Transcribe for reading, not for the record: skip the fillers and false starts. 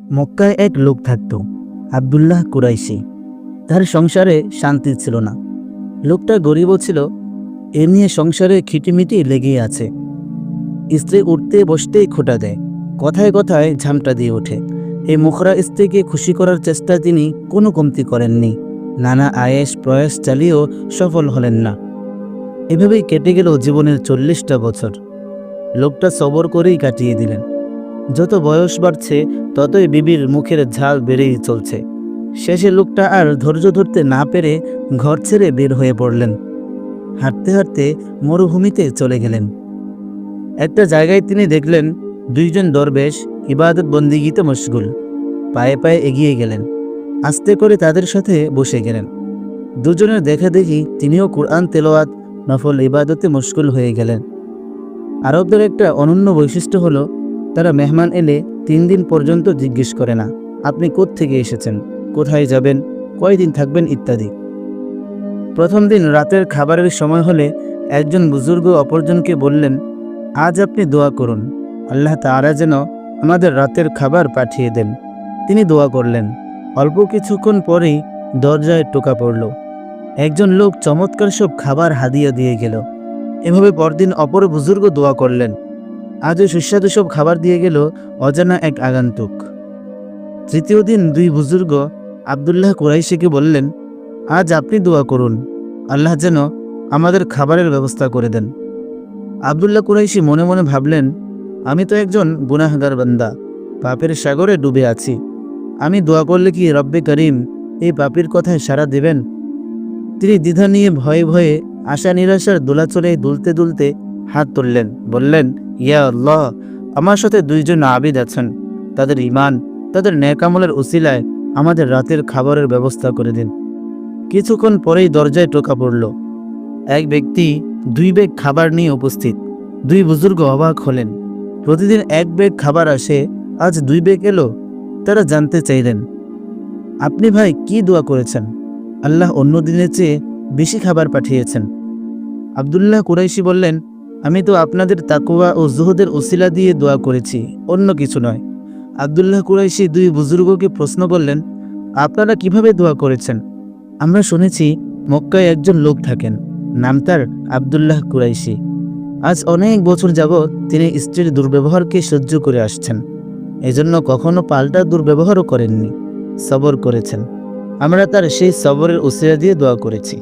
মক্কায় এক লোক থাকত, আব্দুল্লাহ কুরাইশি। তার সংসারে শান্তি ছিল না। লোকটা গরিবও ছিল, এ নিয়ে সংসারে খিটিমিটি লেগেই আছে। স্ত্রী উঠতে বসতেই খোঁটা দেয়, কথায় কথায় ঝামটা দিয়ে ওঠে। এই মুখরা স্ত্রীকে খুশি করার চেষ্টা তিনি কোনো কমতি করেননি। নানা আয়েশ প্রয়াস চালিয়েও সফল হলেন না। এভাবেই কেটে গেল জীবনের 40টা বছর। লোকটা সবর করেই কাটিয়ে দিলেন। যত বয়স বাড়ছে ততই বিবির মুখের ঝাল বেড়েই চলছে। শেষে লোকটা আর ধৈর্য ধরতে না পেরে ঘর ছেড়ে বের হয়ে পড়লেন। হাঁটতে হাঁটতে মরুভূমিতে চলে গেলেন। একটা জায়গায় তিনি দেখলেন দুইজন দরবেশ ইবাদত বন্দিগিতে মশগুল। পায়ে পায়ে এগিয়ে গেলেন, আস্তে করে তাদের সাথে বসে গেলেন। দুজনের দেখা দেখি তিনিও কুরআন তেলাওয়াত নফল ইবাদতে মশগুল হয়ে গেলেন। আরবদের একটা অনন্য বৈশিষ্ট্য হলো, তারা মেহমান এলে 3 দিন পর্যন্ত জিজ্ঞেস করে না আপনি কোত্থেকে এসেছেন, কোথায় যাবেন, কয়দিন থাকবেন ইত্যাদি। প্রথম দিন রাতের খাবারের সময় হলে একজন বুজুর্গ অপরজনকে বললেন, আজ আপনি দোয়া করুন, আল্লাহ তাআলা যেন আমাদের রাতের খাবার পাঠিয়ে দেন। তিনি দোয়া করলেন। অল্প কিছুক্ষণ পরেই দরজায় টোকা পড়ল। একজন লোক চমৎকার সব খাবার হাদিয়া দিয়ে গেল। এভাবে পরদিন অপর বুজুর্গ দোয়া করলেন। আজও সুস্বাদু সব খাবার দিয়ে গেল অজানা এক আগন্তুক। তৃতীয় দিন 2 বুজুর্গ আব্দুল্লাহ কুরাইশিকে বললেন, আজ আপনি দোয়া করুন, আল্লাহ যেন আমাদের খাবারের ব্যবস্থা করে দেন। আব্দুল্লাহ কুরাইশি মনে মনে ভাবলেন, আমি তো একজন গুনাহগার বান্দা, পাপের সাগরে ডুবে আছি। আমি দোয়া করলে কি রব্বে করিম এই পাপীর কথায় সাড়া দেবেন? তিনি দ্বিধা নিয়ে ভয়ে ভয়ে আশা নিরাশার দোলাচলে দুলতে দুলতে হাত তুললেন, বললেন, ইয়া আল্লাহ, আমার সাথে 2 জন আবিদ আছেন, তাদের ঈমান, তাদের নেক আমলের উসিলায় আমাদের রাতের খাবারের ব্যবস্থা করে দিন। কিছুক্ষণ পরেই দরজায় টোকা পড়ল। এক ব্যক্তি 2 ব্যাগ খাবার নিয়ে উপস্থিত। 2 বুজুর্গ অবাক হলেন। প্রতিদিন 1 ব্যাগ খাবার আসে, আজ 2 ব্যাগ এলো। তারা জানতে চাইলেন, আপনি ভাই কি দোয়া করেছেন? আল্লাহ অন্য দিনের চেয়ে বেশি খাবার পাঠিয়েছেন। আব্দুল্লাহ কুরাইশি বললেন, আমি তো আপনাদের তাকওয়া ও জুহুদের উসিলা দিয়ে দোয়া করেছি, অন্য কিছু নয়। আব্দুল্লাহ কুরাইশি 2 বুজুর্গকে প্রশ্ন করলেন, আপনারা কিভাবে দোয়া করেছেন? আমরা শুনেছি মক্কায় একজন লোক থাকেন, নাম তার আব্দুল্লাহ কুরাইশি। আজ অনেক বছর যাবৎ তিনি স্ত্রীর দুর্ব্যবহারকে সহ্য করে আসছেন। এজন্য কখনো পাল্টা দুর্ব্যবহারও করেননি, সবর করেছেন। আমরা তার সেই সবরের উসিলা দিয়ে দোয়া করেছি।